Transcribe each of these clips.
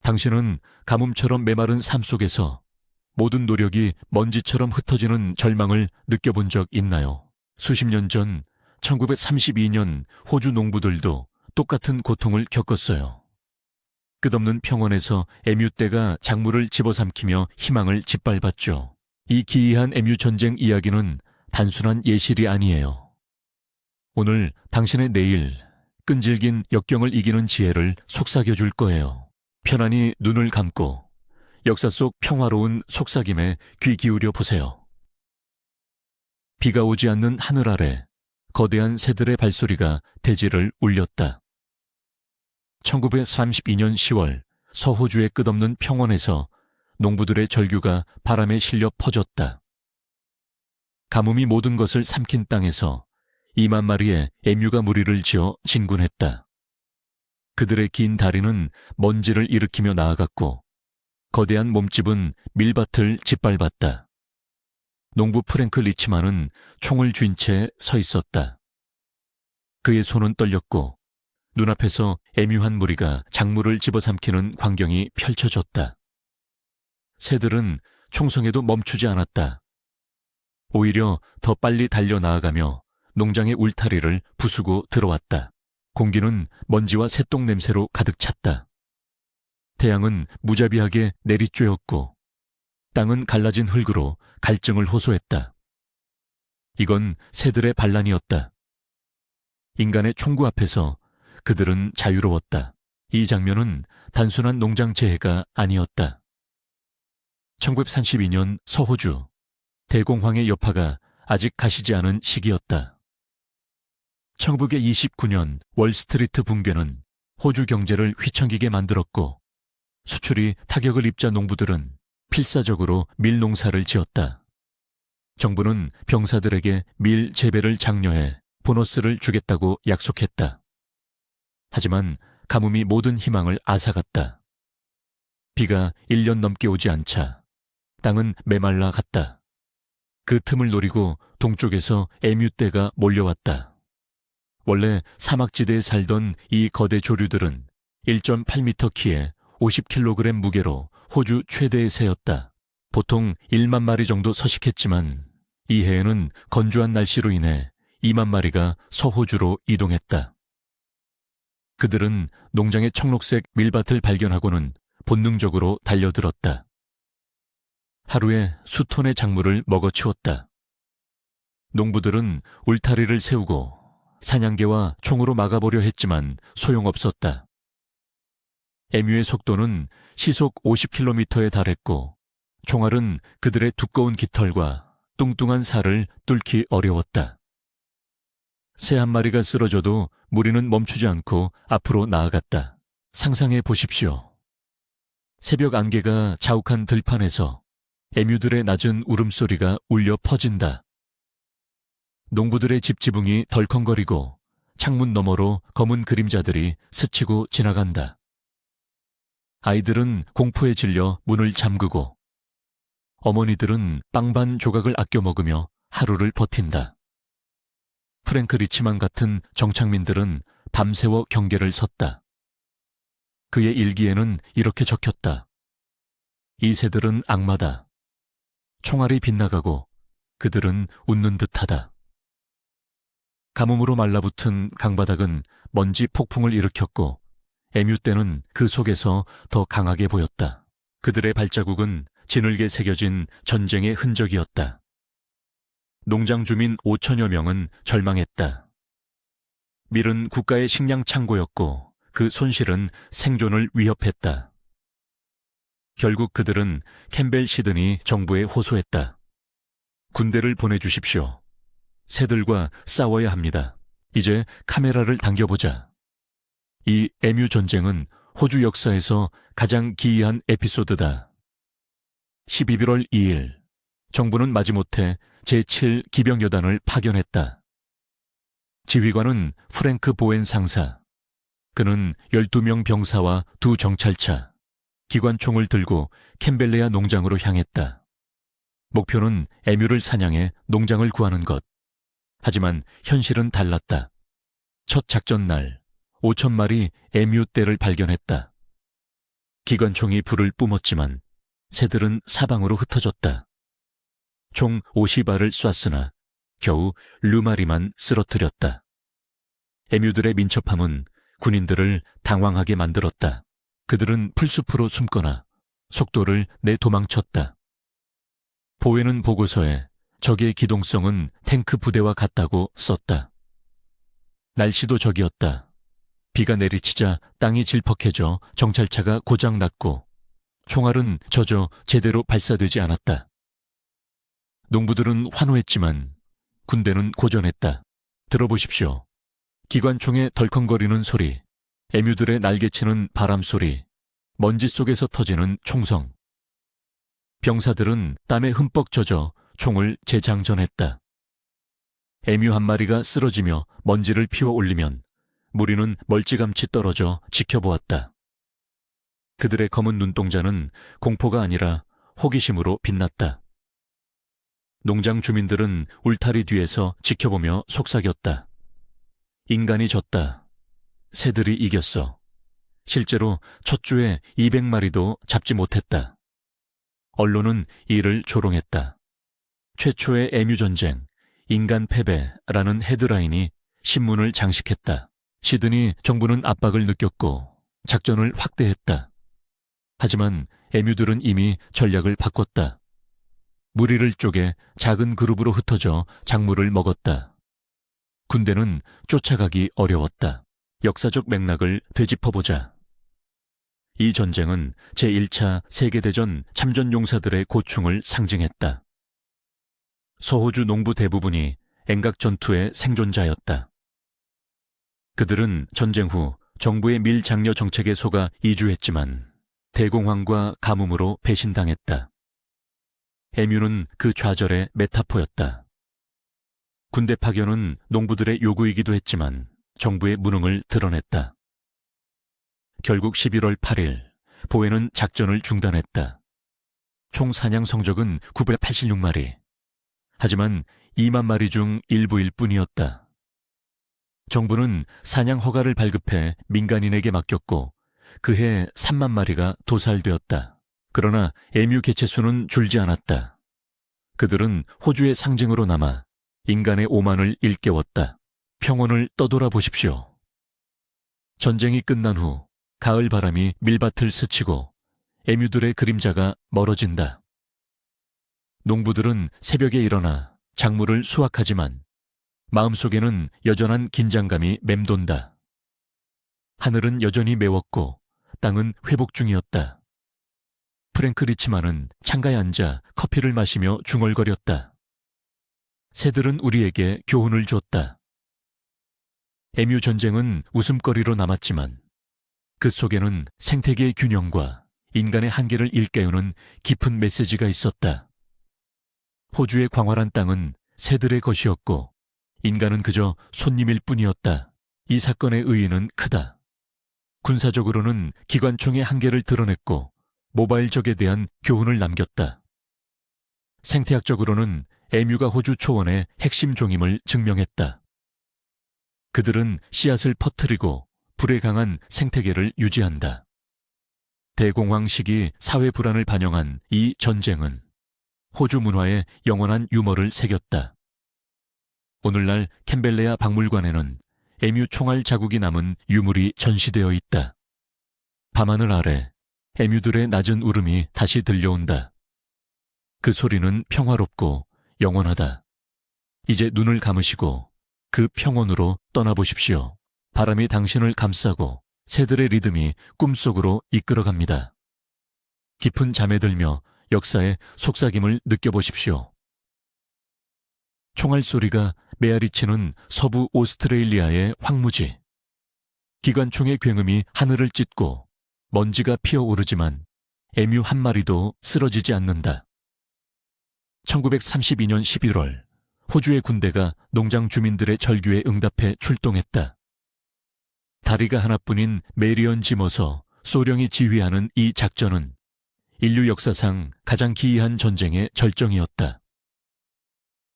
당신은 가뭄처럼 메마른 삶 속에서 모든 노력이 먼지처럼 흩어지는 절망을 느껴본 적 있나요? 수십 년 전 1932년 호주 농부들도 똑같은 고통을 겪었어요. 끝없는 평원에서 에뮤떼가 작물을 집어삼키며 희망을 짓밟았죠. 이 기이한 에뮤 전쟁 이야기는 단순한 예실이 아니에요. 오늘 당신의 내일, 끈질긴 역경을 이기는 지혜를 속삭여 줄 거예요. 편안히 눈을 감고 역사 속 평화로운 속삭임에 귀 기울여 보세요. 비가 오지 않는 하늘 아래 거대한 새들의 발소리가 대지를 울렸다. 1932년 10월 서호주의 끝없는 평원에서 농부들의 절규가 바람에 실려 퍼졌다. 가뭄이 모든 것을 삼킨 땅에서 2만 마리의 에뮤가 무리를 지어 진군했다. 그들의 긴 다리는 먼지를 일으키며 나아갔고 거대한 몸집은 밀밭을 짓밟았다. 농부 프랭크 리치만은 총을 쥔 채 서 있었다. 그의 손은 떨렸고 눈앞에서 에뮤한 무리가 작물을 집어삼키는 광경이 펼쳐졌다. 새들은 총성에도 멈추지 않았다. 오히려 더 빨리 달려나아가며 농장의 울타리를 부수고 들어왔다. 공기는 먼지와 새똥 냄새로 가득 찼다. 태양은 무자비하게 내리쬐었고 땅은 갈라진 흙으로 갈증을 호소했다. 이건 새들의 반란이었다. 인간의 총구 앞에서 그들은 자유로웠다. 이 장면은 단순한 농장 재해가 아니었다. 1932년 서호주, 대공황의 여파가 아직 가시지 않은 시기였다. 1929년 월스트리트 붕괴는 호주 경제를 휘청기게 만들었고 수출이 타격을 입자 농부들은 필사적으로 밀 농사를 지었다. 정부는 병사들에게 밀 재배를 장려해 보너스를 주겠다고 약속했다. 하지만 가뭄이 모든 희망을 앗아갔다. 비가 1년 넘게 오지 않자 땅은 메말라 갔다. 그 틈을 노리고 동쪽에서 에뮤떼가 몰려왔다. 원래 사막지대에 살던 이 거대 조류들은 1.8m 키에 50kg 무게로 호주 최대의 새였다. 보통 1만 마리 정도 서식했지만 이 해에는 건조한 날씨로 인해 2만 마리가 서호주로 이동했다. 그들은 농장의 청록색 밀밭을 발견하고는 본능적으로 달려들었다. 하루에 수톤의 작물을 먹어치웠다. 농부들은 울타리를 세우고 사냥개와 총으로 막아보려 했지만 소용없었다. 에뮤의 속도는 시속 50km에 달했고 총알은 그들의 두꺼운 깃털과 뚱뚱한 살을 뚫기 어려웠다. 새 한 마리가 쓰러져도 무리는 멈추지 않고 앞으로 나아갔다. 상상해 보십시오. 새벽 안개가 자욱한 들판에서 에뮤들의 낮은 울음소리가 울려 퍼진다. 농부들의 집 지붕이 덜컹거리고 창문 너머로 검은 그림자들이 스치고 지나간다. 아이들은 공포에 질려 문을 잠그고 어머니들은 빵 반 조각을 아껴 먹으며 하루를 버틴다. 프랭크 리치만 같은 정착민들은 밤새워 경계를 섰다. 그의 일기에는 이렇게 적혔다. 이 새들은 악마다. 총알이 빗나가고 그들은 웃는 듯하다. 가뭄으로 말라붙은 강바닥은 먼지 폭풍을 일으켰고 에뮤떼는 그 속에서 더 강하게 보였다. 그들의 발자국은 진흙에 새겨진 전쟁의 흔적이었다. 농장 주민 5천여 명은 절망했다. 밀은 국가의 식량 창고였고 그 손실은 생존을 위협했다. 결국 그들은 캠벨 시드니 정부에 호소했다. 군대를 보내주십시오. 새들과 싸워야 합니다. 이제 카메라를 당겨보자. 이 에뮤 전쟁은 호주 역사에서 가장 기이한 에피소드다. 11월 2일, 정부는 마지못해 제7 기병여단을 파견했다. 지휘관은 프랭크 보엔 상사. 그는 12명 병사와 2 정찰차, 기관총을 들고 캠벨레아 농장으로 향했다. 목표는 에뮤를 사냥해 농장을 구하는 것. 하지만 현실은 달랐다. 첫 작전 날 5,000마리 에뮤 떼를 발견했다. 기관총이 불을 뿜었지만 새들은 사방으로 흩어졌다. 총 50발을 쐈으나 겨우 르마리만 쓰러뜨렸다. 에뮤들의 민첩함은 군인들을 당황하게 만들었다. 그들은 풀숲으로 숨거나 속도를 내 도망쳤다. 보웨는 보고서에 적의 기동성은 탱크 부대와 같다고 썼다. 날씨도 적이었다. 비가 내리치자 땅이 질퍽해져 정찰차가 고장났고 총알은 젖어 제대로 발사되지 않았다. 농부들은 환호했지만 군대는 고전했다. 들어보십시오. 기관총의 덜컹거리는 소리, 에뮤들의 날개치는 바람소리, 먼지 속에서 터지는 총성. 병사들은 땀에 흠뻑 젖어 총을 재장전했다. 에뮤 한 마리가 쓰러지며 먼지를 피워 올리면 무리는 멀찌감치 떨어져 지켜보았다. 그들의 검은 눈동자는 공포가 아니라 호기심으로 빛났다. 농장 주민들은 울타리 뒤에서 지켜보며 속삭였다. 인간이 졌다. 새들이 이겼어. 실제로 첫 주에 200마리도 잡지 못했다. 언론은 이를 조롱했다. 최초의 에뮤 전쟁, 인간 패배라는 헤드라인이 신문을 장식했다. 시드니 정부는 압박을 느꼈고 작전을 확대했다. 하지만 에뮤들은 이미 전략을 바꿨다. 무리를 쪼개 작은 그룹으로 흩어져 작물을 먹었다. 군대는 쫓아가기 어려웠다. 역사적 맥락을 되짚어보자. 이 전쟁은 제1차 세계대전 참전용사들의 고충을 상징했다. 서호주 농부 대부분이 엔각 전투의 생존자였다. 그들은 전쟁 후 정부의 밀장려 정책에 속아 이주했지만 대공황과 가뭄으로 배신당했다. 에뮤는 그 좌절의 메타포였다. 군대 파견은 농부들의 요구이기도 했지만 정부의 무능을 드러냈다. 결국 11월 8일 보웨는 작전을 중단했다. 총 사냥 성적은 986마리. 하지만 2만 마리 중 일부일 뿐이었다. 정부는 사냥 허가를 발급해 민간인에게 맡겼고 그해 3만 마리가 도살되었다. 그러나 에뮤 개체수는 줄지 않았다. 그들은 호주의 상징으로 남아 인간의 오만을 일깨웠다. 평온을 떠돌아 보십시오. 전쟁이 끝난 후 가을 바람이 밀밭을 스치고 에뮤들의 그림자가 멀어진다. 농부들은 새벽에 일어나 작물을 수확하지만 마음속에는 여전한 긴장감이 맴돈다. 하늘은 여전히 매웠고 땅은 회복 중이었다. 프랭크 리치만은 창가에 앉아 커피를 마시며 중얼거렸다. 새들은 우리에게 교훈을 줬다. 에뮤 전쟁은 웃음거리로 남았지만 그 속에는 생태계의 균형과 인간의 한계를 일깨우는 깊은 메시지가 있었다. 호주의 광활한 땅은 새들의 것이었고 인간은 그저 손님일 뿐이었다. 이 사건의 의의는 크다. 군사적으로는 기관총의 한계를 드러냈고 모바일적에 대한 교훈을 남겼다. 생태학적으로는 에뮤가 호주 초원의 핵심 종임을 증명했다. 그들은 씨앗을 퍼뜨리고 불에 강한 생태계를 유지한다. 대공황 시기 사회 불안을 반영한 이 전쟁은 호주 문화에 영원한 유머를 새겼다. 오늘날 캔벨레아 박물관에는 에뮤 총알 자국이 남은 유물이 전시되어 있다. 밤하늘 아래 에뮤들의 낮은 울음이 다시 들려온다. 그 소리는 평화롭고 영원하다. 이제 눈을 감으시고 그 평온으로 떠나보십시오. 바람이 당신을 감싸고 새들의 리듬이 꿈속으로 이끌어갑니다. 깊은 잠에 들며 역사의 속삭임을 느껴보십시오. 총알 소리가 메아리치는 서부 오스트레일리아의 황무지. 기관총의 굉음이 하늘을 찢고 먼지가 피어오르지만 에뮤 한 마리도 쓰러지지 않는다. 1932년 11월 호주의 군대가 농장 주민들의 절규에 응답해 출동했다. 다리가 하나뿐인 메리언 지머서 소령이 지휘하는 이 작전은 인류 역사상 가장 기이한 전쟁의 절정이었다.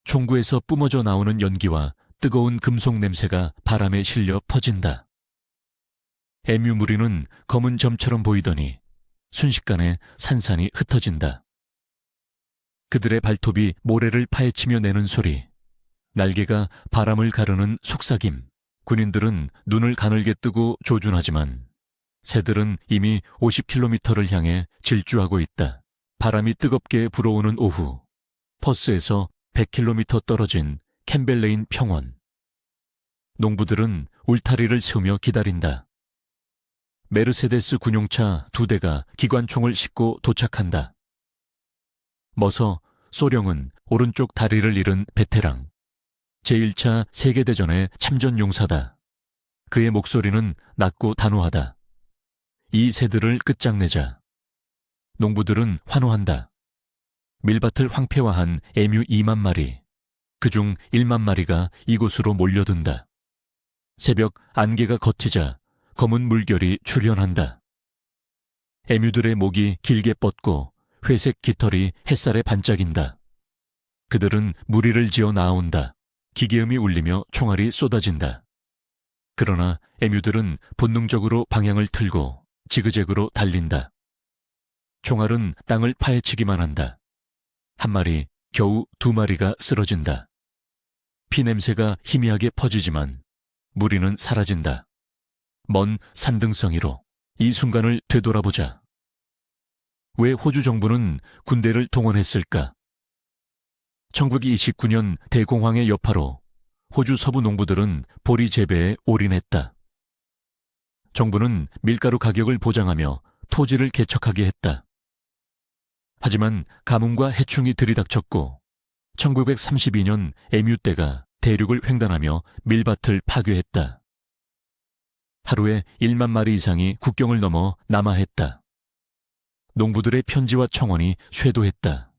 총구에서 뿜어져 나오는 연기와 뜨거운 금속 냄새가 바람에 실려 퍼진다. 에뮤 무리는 검은 점처럼 보이더니 순식간에 산산이 흩어진다. 그들의 발톱이 모래를 파헤치며 내는 소리, 날개가 바람을 가르는 속삭임. 군인들은 눈을 가늘게 뜨고 조준하지만 새들은 이미 50km를 향해 질주하고 있다. 바람이 뜨겁게 불어오는 오후, 퍼스에서 100km 떨어진 캠벨레인 평원. 농부들은 울타리를 세우며 기다린다. 메르세데스 군용차 2대가 기관총을 싣고 도착한다. 머서 소령은 오른쪽 다리를 잃은 베테랑. 제1차 세계대전의 참전 용사다. 그의 목소리는 낮고 단호하다. 이 새들을 끝장내자. 농부들은 환호한다. 밀밭을 황폐화한 에뮤 2만 마리, 그중 1만 마리가 이곳으로 몰려든다. 새벽 안개가 걷히자 검은 물결이 출현한다. 에뮤들의 목이 길게 뻗고 회색 깃털이 햇살에 반짝인다. 그들은 무리를 지어 나아온다. 기계음이 울리며 총알이 쏟아진다. 그러나 에뮤들은 본능적으로 방향을 틀고 지그재그로 달린다. 총알은 땅을 파헤치기만 한다. 한 마리, 겨우 2마리가 쓰러진다. 피냄새가 희미하게 퍼지지만 무리는 사라진다. 먼 산등성이로 이 순간을 되돌아보자. 왜 호주 정부는 군대를 동원했을까? 1929년 대공황의 여파로 호주 서부 농부들은 보리 재배에 올인했다. 정부는 밀가루 가격을 보장하며 토지를 개척하게 했다. 하지만 가뭄과 해충이 들이닥쳤고 1932년 에뮤떼가 대륙을 횡단하며 밀밭을 파괴했다. 하루에 1만 마리 이상이 국경을 넘어 남하했다. 농부들의 편지와 청원이 쇄도했다.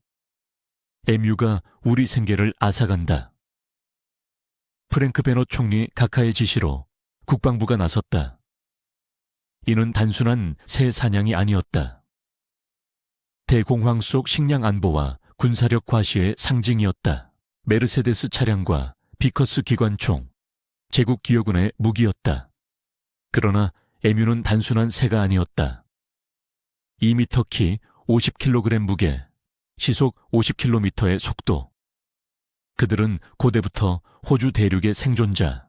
에뮤가 우리 생계를 앗아간다. 프랭크 베너 총리 각하의 지시로 국방부가 나섰다. 이는 단순한 새 사냥이 아니었다. 대공황 속 식량 안보와 군사력 과시의 상징이었다. 메르세데스 차량과 비커스 기관총, 제국 기여군의 무기였다. 그러나 에뮤는 단순한 새가 아니었다. 2m 키, 50kg 무게, 시속 50km의 속도. 그들은 고대부터 호주 대륙의 생존자,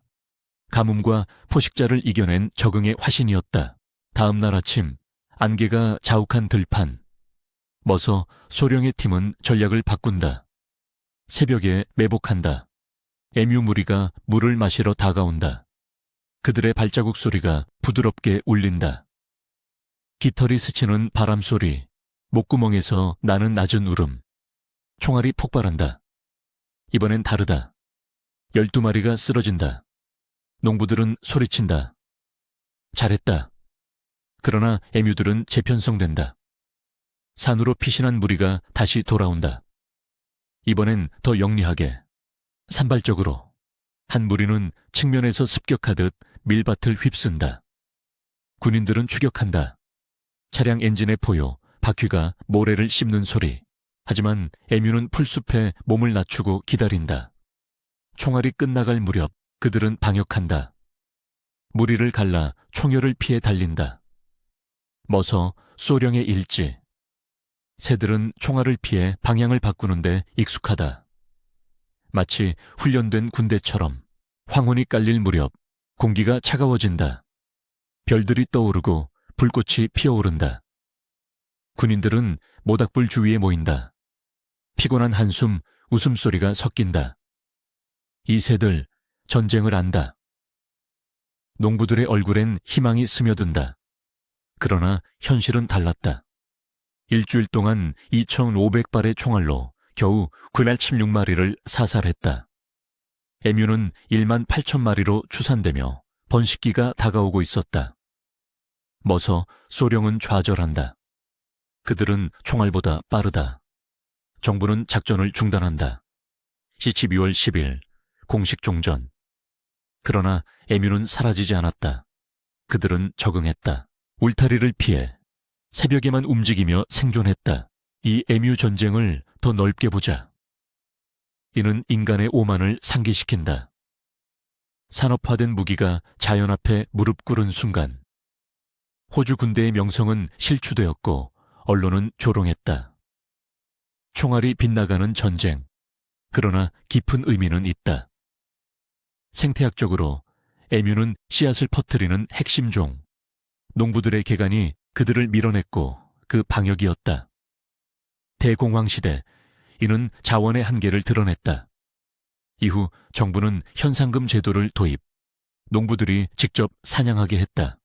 가뭄과 포식자를 이겨낸 적응의 화신이었다. 다음 날 아침, 안개가 자욱한 들판. 머서 소령의 팀은 전략을 바꾼다. 새벽에 매복한다. 에뮤 무리가 물을 마시러 다가온다. 그들의 발자국 소리가 부드럽게 울린다. 깃털이 스치는 바람 소리, 목구멍에서 나는 낮은 울음. 총알이 폭발한다. 이번엔 다르다. 12마리가 쓰러진다. 농부들은 소리친다. 잘했다. 그러나 에뮤들은 재편성된다. 산으로 피신한 무리가 다시 돌아온다. 이번엔 더 영리하게, 산발적으로. 한 무리는 측면에서 습격하듯 밀밭을 휩쓴다. 군인들은 추격한다. 차량 엔진의 포요, 바퀴가 모래를 씹는 소리. 하지만 에뮤는 풀숲에 몸을 낮추고 기다린다. 총알이 끝나갈 무렵 그들은 방역한다. 무리를 갈라 총열을 피해 달린다. 머서 소령의 일지. 새들은 총알을 피해 방향을 바꾸는데 익숙하다. 마치 훈련된 군대처럼. 황혼이 깔릴 무렵 공기가 차가워진다. 별들이 떠오르고 불꽃이 피어오른다. 군인들은 모닥불 주위에 모인다. 피곤한 한숨, 웃음소리가 섞인다. 이 새들 전쟁을 안다. 농부들의 얼굴엔 희망이 스며든다. 그러나 현실은 달랐다. 일주일 동안 2,500발의 총알로 겨우 916마리를 사살했다. 에뮤는 1만 8천 마리로 추산되며 번식기가 다가오고 있었다. 머서 소령은 좌절한다. 그들은 총알보다 빠르다. 정부는 작전을 중단한다. 12월 10일 공식 종전. 그러나 에뮤는 사라지지 않았다. 그들은 적응했다. 울타리를 피해 새벽에만 움직이며 생존했다. 이 에뮤 전쟁을 더 넓게 보자. 이는 인간의 오만을 상기시킨다. 산업화된 무기가 자연 앞에 무릎 꿇은 순간 호주 군대의 명성은 실추되었고 언론은 조롱했다. 총알이 빗나가는 전쟁. 그러나 깊은 의미는 있다. 생태학적으로 에뮤는 씨앗을 퍼뜨리는 핵심 종. 농부들의 개간이 그들을 밀어냈고 그 방역이었다. 대공황 시대, 이는 자원의 한계를 드러냈다. 이후 정부는 현상금 제도를 도입, 농부들이 직접 사냥하게 했다.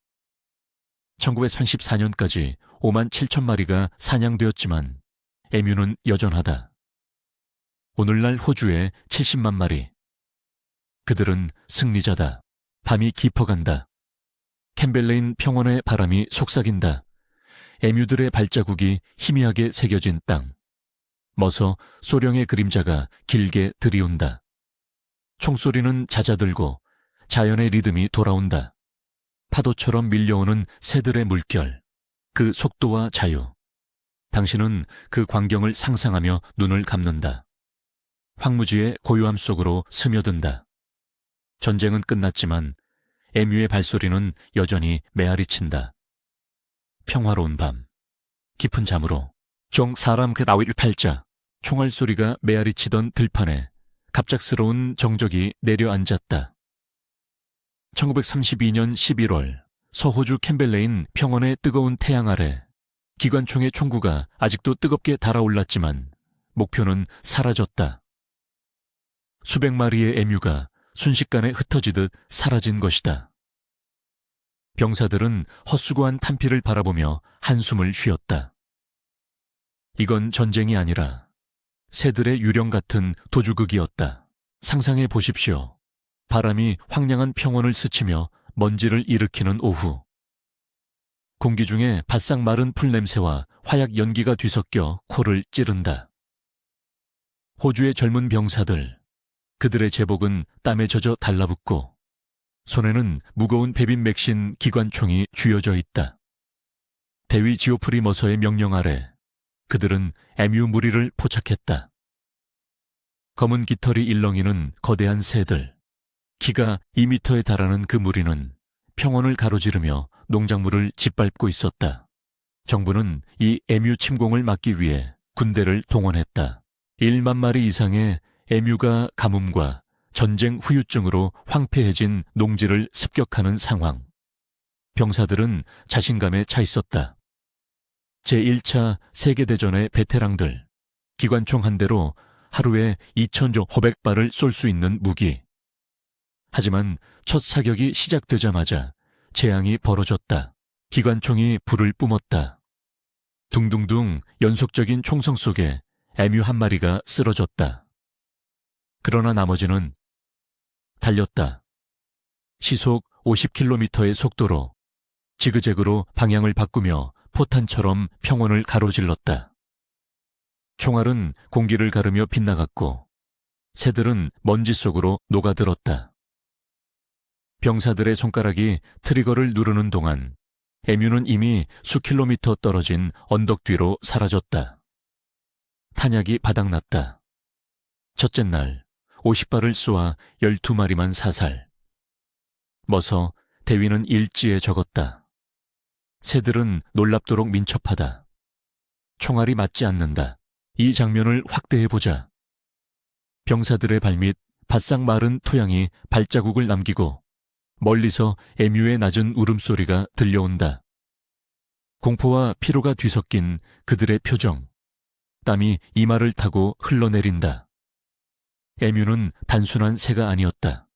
1934년까지 5만 7천 마리가 사냥되었지만 에뮤는 여전하다. 오늘날 호주에 70만 마리. 그들은 승리자다. 밤이 깊어간다. 캠벨레인 평원의 바람이 속삭인다. 에뮤들의 발자국이 희미하게 새겨진 땅. 머서 소령의 그림자가 길게 들이온다. 총소리는 잦아들고 자연의 리듬이 돌아온다. 파도처럼 밀려오는 새들의 물결, 그 속도와 자유. 당신은 그 광경을 상상하며 눈을 감는다. 황무지의 고요함 속으로 스며든다. 전쟁은 끝났지만 에뮤의 발소리는 여전히 메아리친다. 평화로운 밤, 깊은 잠으로 종 사람 그 나윌 팔자, 총알 소리가 메아리치던 들판에 갑작스러운 정적이 내려앉았다. 1932년 11월 서호주 캠벨레인 평원의 뜨거운 태양 아래 기관총의 총구가 아직도 뜨겁게 달아올랐지만 목표는 사라졌다. 수백 마리의 에뮤가 순식간에 흩어지듯 사라진 것이다. 병사들은 헛수고한 탄피를 바라보며 한숨을 쉬었다. 이건 전쟁이 아니라 새들의 유령 같은 도주극이었다. 상상해 보십시오. 바람이 황량한 평원을 스치며 먼지를 일으키는 오후. 공기 중에 바싹 마른 풀 냄새와 화약 연기가 뒤섞여 코를 찌른다. 호주의 젊은 병사들, 그들의 제복은 땀에 젖어 달라붙고 손에는 무거운 베빈 맥신 기관총이 쥐어져 있다. 대위 지오프리 머서의 명령 아래 그들은 에뮤 무리를 포착했다. 검은 깃털이 일렁이는 거대한 새들, 키가 2미터에 달하는 그 무리는 평원을 가로지르며 농작물을 짓밟고 있었다. 정부는 이 에뮤 침공을 막기 위해 군대를 동원했다. 1만 마리 이상의 에뮤가 가뭄과 전쟁 후유증으로 황폐해진 농지를 습격하는 상황. 병사들은 자신감에 차 있었다. 제1차 세계대전의 베테랑들, 기관총 한 대로 하루에 2,500발을 쏠 수 있는 무기. 하지만 첫 사격이 시작되자마자 재앙이 벌어졌다. 기관총이 불을 뿜었다. 둥둥둥 연속적인 총성 속에 에뮤 한 마리가 쓰러졌다. 그러나 나머지는 달렸다. 시속 50km의 속도로 지그재그로 방향을 바꾸며 포탄처럼 평원을 가로질렀다. 총알은 공기를 가르며 빗나갔고 새들은 먼지 속으로 녹아들었다. 병사들의 손가락이 트리거를 누르는 동안 에뮤는 이미 수킬로미터 떨어진 언덕 뒤로 사라졌다. 탄약이 바닥났다. 첫째 날 50발을 쏘아 12마리만 사살. 머서 대위는 일지에 적었다. 새들은 놀랍도록 민첩하다. 총알이 맞지 않는다. 이 장면을 확대해보자. 병사들의 발밑 바싹 마른 토양이 발자국을 남기고 멀리서 에뮤의 낮은 울음소리가 들려온다. 공포와 피로가 뒤섞인 그들의 표정. 땀이 이마를 타고 흘러내린다. 에뮤는 단순한 새가 아니었다.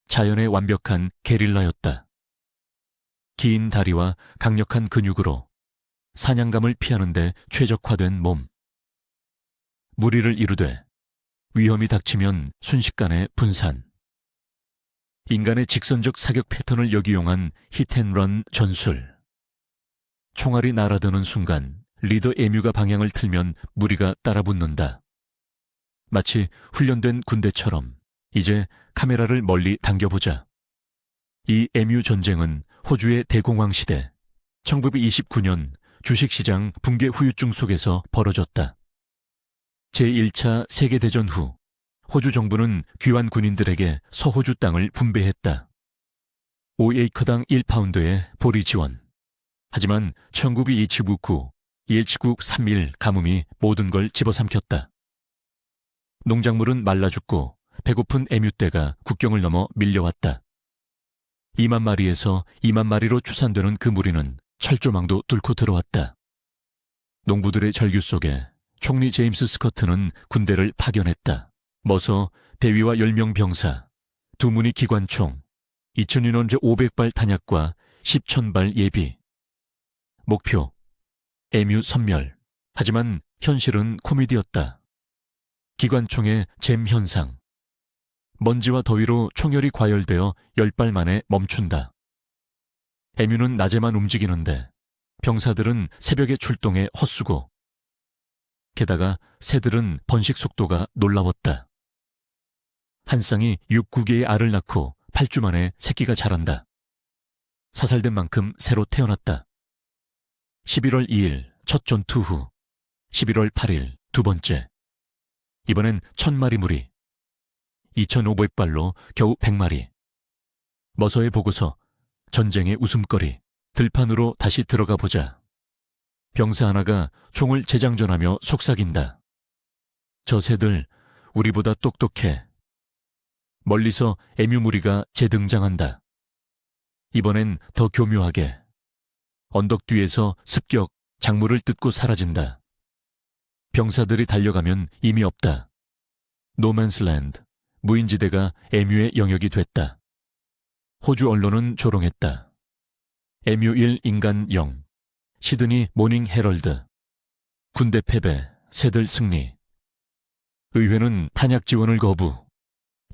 자연의 완벽한 게릴라였다. 긴 다리와 강력한 근육으로 사냥감을 피하는데 최적화된 몸. 무리를 이루되 위험이 닥치면 순식간에 분산. 인간의 직선적 사격 패턴을 역이용한 히트앤런 전술. 총알이 날아드는 순간 리더 에뮤가 방향을 틀면 무리가 따라붙는다. 마치 훈련된 군대처럼. 이제 카메라를 멀리 당겨보자. 이 에뮤 전쟁은 호주의 대공황 시대 1929년 주식시장 붕괴 후유증 속에서 벌어졌다. 제1차 세계대전 후 호주 정부는 귀환 군인들에게 서호주 땅을 분배했다. 5에이커당 1파운드의 보리 지원. 하지만 천국이 이치부쿠, 일치국 3일 가뭄이 모든 걸 집어삼켰다. 농작물은 말라 죽고 배고픈 에뮤떼가 국경을 넘어 밀려왔다. 2만 마리에서 2만 마리로 추산되는 그 무리는 철조망도 뚫고 들어왔다. 농부들의 절규 속에 총리 제임스 스커트는 군대를 파견했다. 머서 대위와 10명 병사, 2문의 기관총, 2000인원제 500발 탄약과 10,000발 예비. 목표, 에뮤 섬멸. 하지만 현실은 코미디였다. 기관총의 잼 현상. 먼지와 더위로 총열이 과열되어 10발 만에 멈춘다. 에뮤는 낮에만 움직이는데 병사들은 새벽에 출동해 헛수고. 게다가 새들은 번식 속도가 놀라웠다. 한 쌍이 6, 9개의 알을 낳고 8주 만에 새끼가 자란다. 사살된 만큼 새로 태어났다. 11월 2일 첫 전투 후 11월 8일 두 번째. 이번엔 1000마리 무리. 2500발로 겨우 100마리. 머서의 보고서, 전쟁의 웃음거리, 들판으로 다시 들어가 보자. 병사 하나가 총을 재장전하며 속삭인다. 저 새들 우리보다 똑똑해. 멀리서 에뮤 무리가 재등장한다. 이번엔 더 교묘하게. 언덕 뒤에서 습격, 작물을 뜯고 사라진다. 병사들이 달려가면 이미 없다. 노맨슬랜드, 무인지대가 에뮤의 영역이 됐다. 호주 언론은 조롱했다. 에뮤 1 인간 0, 시드니 모닝 헤럴드. 군대 패배, 새들 승리. 의회는 탄약 지원을 거부.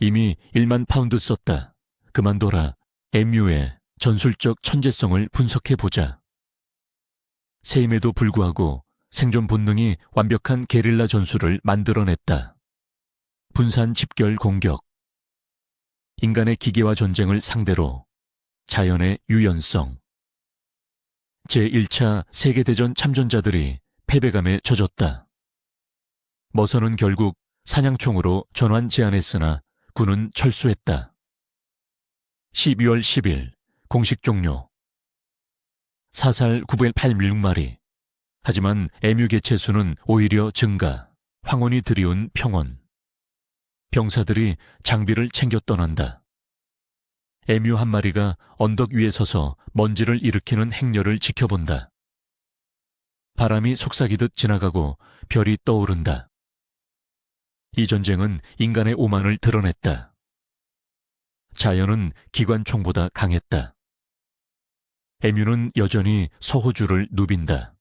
이미 1만 파운드 썼다. 그만둬라. 에뮤의 전술적 천재성을 분석해보자. 새임에도 불구하고 생존 본능이 완벽한 게릴라 전술을 만들어냈다. 분산 집결 공격. 인간의 기계와 전쟁을 상대로 자연의 유연성. 제1차 세계대전 참전자들이 패배감에 젖었다. 머서는 결국 사냥총으로 전환 제안했으나 군은 철수했다. 12월 10일 공식 종료. 사살 986마리. 하지만 에뮤 개체 수는 오히려 증가. 황혼이 드리운 평온. 병사들이 장비를 챙겨 떠난다. 에뮤 한 마리가 언덕 위에 서서 먼지를 일으키는 행렬을 지켜본다. 바람이 속삭이듯 지나가고 별이 떠오른다. 이 전쟁은 인간의 오만을 드러냈다. 자연은 기관총보다 강했다. 에뮤는 여전히 서호주를 누빈다.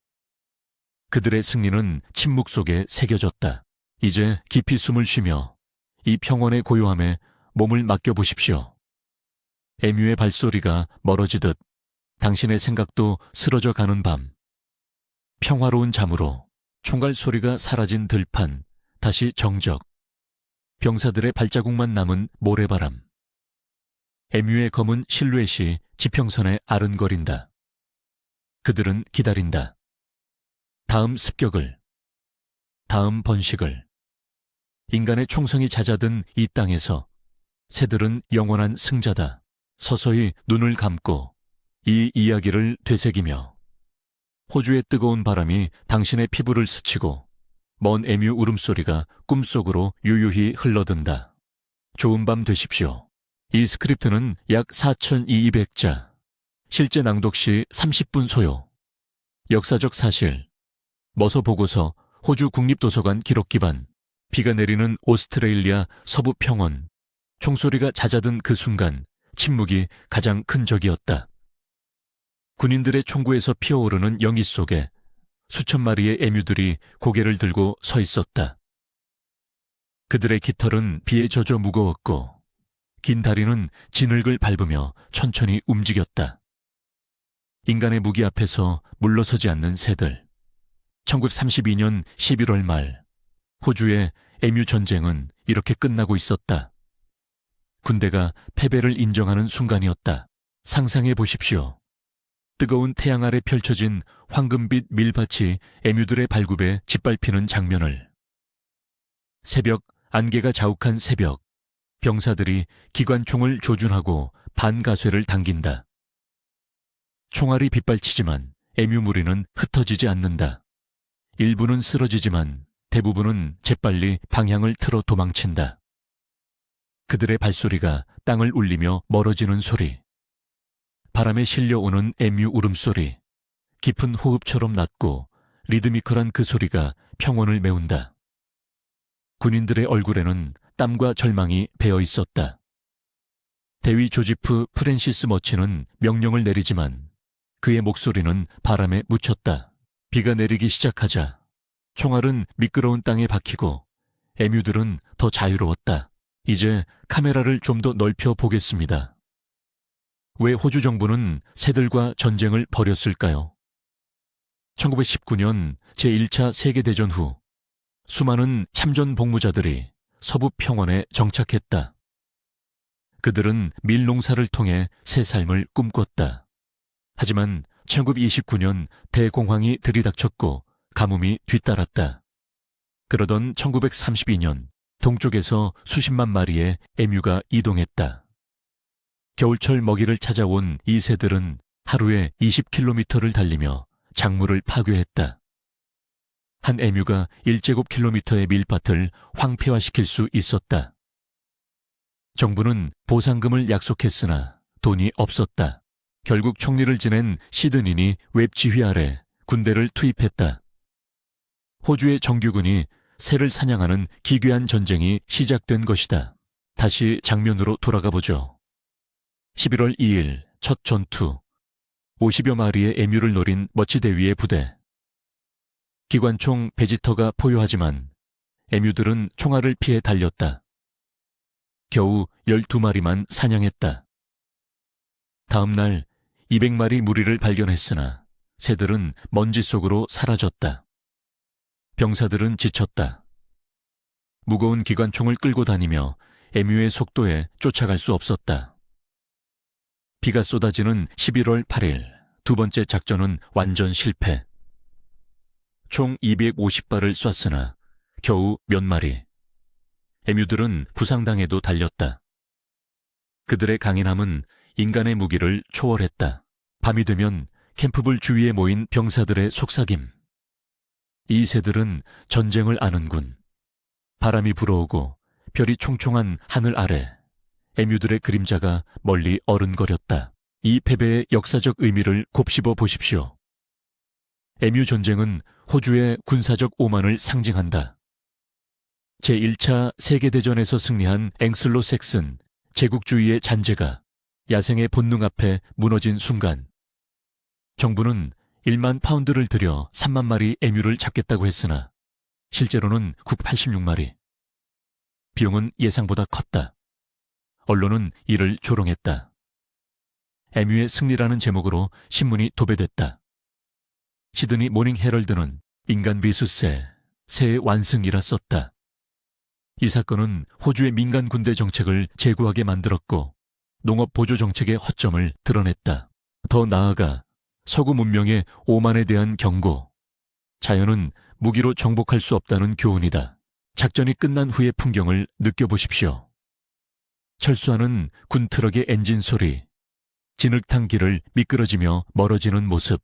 그들의 승리는 침묵 속에 새겨졌다. 이제 깊이 숨을 쉬며 이 평온의 고요함에 몸을 맡겨보십시오. 에뮤의 발소리가 멀어지듯 당신의 생각도 쓰러져 가는 밤. 평화로운 잠으로 총갈 소리가 사라진 들판, 다시 정적. 병사들의 발자국만 남은 모래바람. 에뮤의 검은 실루엣이 지평선에 아른거린다. 그들은 기다린다. 다음 습격을, 다음 번식을. 인간의 총성이 잦아든 이 땅에서 새들은 영원한 승자다. 서서히 눈을 감고 이 이야기를 되새기며 호주의 뜨거운 바람이 당신의 피부를 스치고 먼 에뮤 울음소리가 꿈속으로 유유히 흘러든다. 좋은 밤 되십시오. 이 스크립트는 약 4,200자. 실제 낭독 시 30분 소요. 역사적 사실. 머서 보고서 호주 국립도서관 기록 기반. 비가 내리는 오스트레일리아 서부 평원. 총소리가 잦아든 그 순간 침묵이 가장 큰 적이었다. 군인들의 총구에서 피어오르는 영희 속에 수천 마리의 에뮤들이 고개를 들고 서 있었다. 그들의 깃털은 비에 젖어 무거웠고 긴 다리는 진흙을 밟으며 천천히 움직였다. 인간의 무기 앞에서 물러서지 않는 새들. 1932년 11월 말 호주의 에뮤 전쟁은 이렇게 끝나고 있었다. 군대가 패배를 인정하는 순간이었다. 상상해 보십시오. 뜨거운 태양 아래 펼쳐진 황금빛 밀밭이 에뮤들의 발굽에 짓밟히는 장면을. 새벽, 안개가 자욱한 새벽. 병사들이 기관총을 조준하고 반가쇠를 당긴다. 총알이 빗발치지만 에뮤 무리는 흩어지지 않는다. 일부는 쓰러지지만 대부분은 재빨리 방향을 틀어 도망친다. 그들의 발소리가 땅을 울리며 멀어지는 소리, 바람에 실려오는 에뮤 울음소리, 깊은 호흡처럼 낮고 리드미컬한 그 소리가 평원을 메운다. 군인들의 얼굴에는 땀과 절망이 배어 있었다. 대위 조지프 프랜시스 머치는 명령을 내리지만 그의 목소리는 바람에 묻혔다. 비가 내리기 시작하자 총알은 미끄러운 땅에 박히고 에뮤들은 더 자유로웠다. 이제 카메라를 좀 더 넓혀 보겠습니다. 왜 호주 정부는 새들과 전쟁을 벌였을까요? 1919년 제1차 세계대전 후 수많은 참전 복무자들이 서부 평원에 정착했다. 그들은 밀농사를 통해 새 삶을 꿈꿨다. 하지만 1929년 대공황이 들이닥쳤고 가뭄이 뒤따랐다. 그러던 1932년 동쪽에서 수십만 마리의 에뮤가 이동했다. 겨울철 먹이를 찾아온 이 새들은 하루에 20km를 달리며 작물을 파괴했다. 한 에뮤가 1제곱킬로미터의 밀밭을 황폐화시킬 수 있었다. 정부는 보상금을 약속했으나 돈이 없었다. 결국 총리를 지낸 시드니니 웹 지휘 아래 군대를 투입했다. 호주의 정규군이 새를 사냥하는 기괴한 전쟁이 시작된 것이다. 다시 장면으로 돌아가 보죠. 11월 2일 첫 전투, 50여 마리의 에뮤를 노린 머치 대위의 부대. 기관총 베지터가 포효하지만 에뮤들은 총알을 피해 달렸다. 겨우 12마리만 사냥했다. 다음 날 200마리 무리를 발견했으나 새들은 먼지 속으로 사라졌다. 병사들은 지쳤다. 무거운 기관총을 끌고 다니며 에뮤의 속도에 쫓아갈 수 없었다. 비가 쏟아지는 11월 8일 두 번째 작전은 완전 실패. 총 250발을 쐈으나 겨우 몇 마리. 에뮤들은 부상당해도 달렸다. 그들의 강인함은 인간의 무기를 초월했다. 밤이 되면 캠프불 주위에 모인 병사들의 속삭임. 이 새들은 전쟁을 아는군. 바람이 불어오고 별이 총총한 하늘 아래 에뮤들의 그림자가 멀리 어른거렸다. 이 패배의 역사적 의미를 곱씹어 보십시오. 에뮤 전쟁은 호주의 군사적 오만을 상징한다. 제1차 세계대전에서 승리한 앵슬로 섹슨 제국주의의 잔재가 야생의 본능 앞에 무너진 순간 정부는 1만 파운드를 들여 3만 마리 에뮤를 잡겠다고 했으나 실제로는 986마리. 비용은 예상보다 컸다. 언론은 이를 조롱했다. 에뮤의 승리라는 제목으로 신문이 도배됐다. 시드니 모닝 헤럴드는 인간 비수새, 새의 완승이라 썼다. 이 사건은 호주의 민간 군대 정책을 재구하게 만들었고 농업 보조 정책의 허점을 드러냈다. 더 나아가 서구 문명의 오만에 대한 경고, 자연은 무기로 정복할 수 없다는 교훈이다. 작전이 끝난 후의 풍경을 느껴보십시오. 철수하는 군트럭의 엔진 소리, 진흙탕 길을 미끄러지며 멀어지는 모습.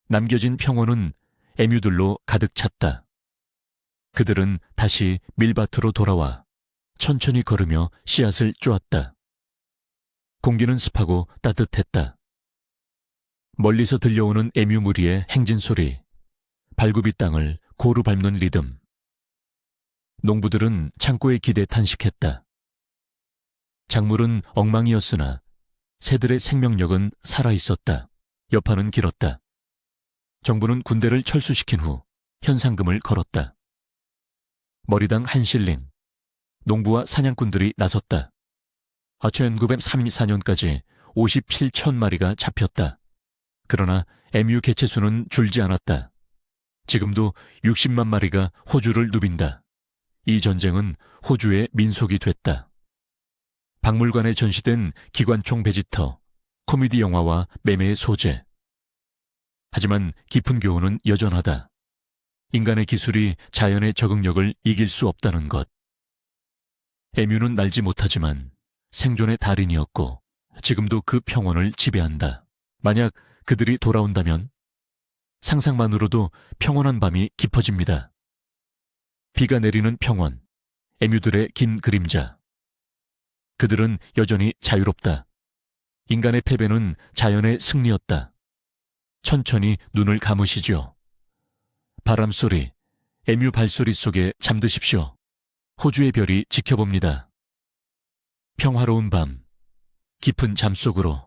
남겨진 평원은 에뮤들로 가득 찼다. 그들은 다시 밀밭으로 돌아와 천천히 걸으며 씨앗을 쪼았다. 공기는 습하고 따뜻했다. 멀리서 들려오는 에뮤 무리의 행진 소리, 발굽이 땅을 고루 밟는 리듬. 농부들은 창고에 기대 탄식했다. 작물은 엉망이었으나 새들의 생명력은 살아있었다. 여파는 길었다. 정부는 군대를 철수시킨 후 현상금을 걸었다. 머리당 1실링. 농부와 사냥꾼들이 나섰다. 1934년까지 57천 마리가 잡혔다. 그러나 에뮤 개체수는 줄지 않았다. 지금도 60만 마리가 호주를 누빈다. 이 전쟁은 호주의 민속이 됐다. 박물관에 전시된 기관총 베지터, 코미디 영화와 매매의 소재. 하지만 깊은 교훈은 여전하다. 인간의 기술이 자연의 적응력을 이길 수 없다는 것. 에뮤는 날지 못하지만 생존의 달인이었고 지금도 그 평원을 지배한다. 만약 그들이 돌아온다면 상상만으로도 평온한 밤이 깊어집니다. 비가 내리는 평원, 에뮤들의 긴 그림자. 그들은 여전히 자유롭다. 인간의 패배는 자연의 승리였다. 천천히 눈을 감으시죠. 바람소리, 에뮤 발소리 속에 잠드십시오. 호주의 별이 지켜봅니다. 평화로운 밤, 깊은 잠 속으로.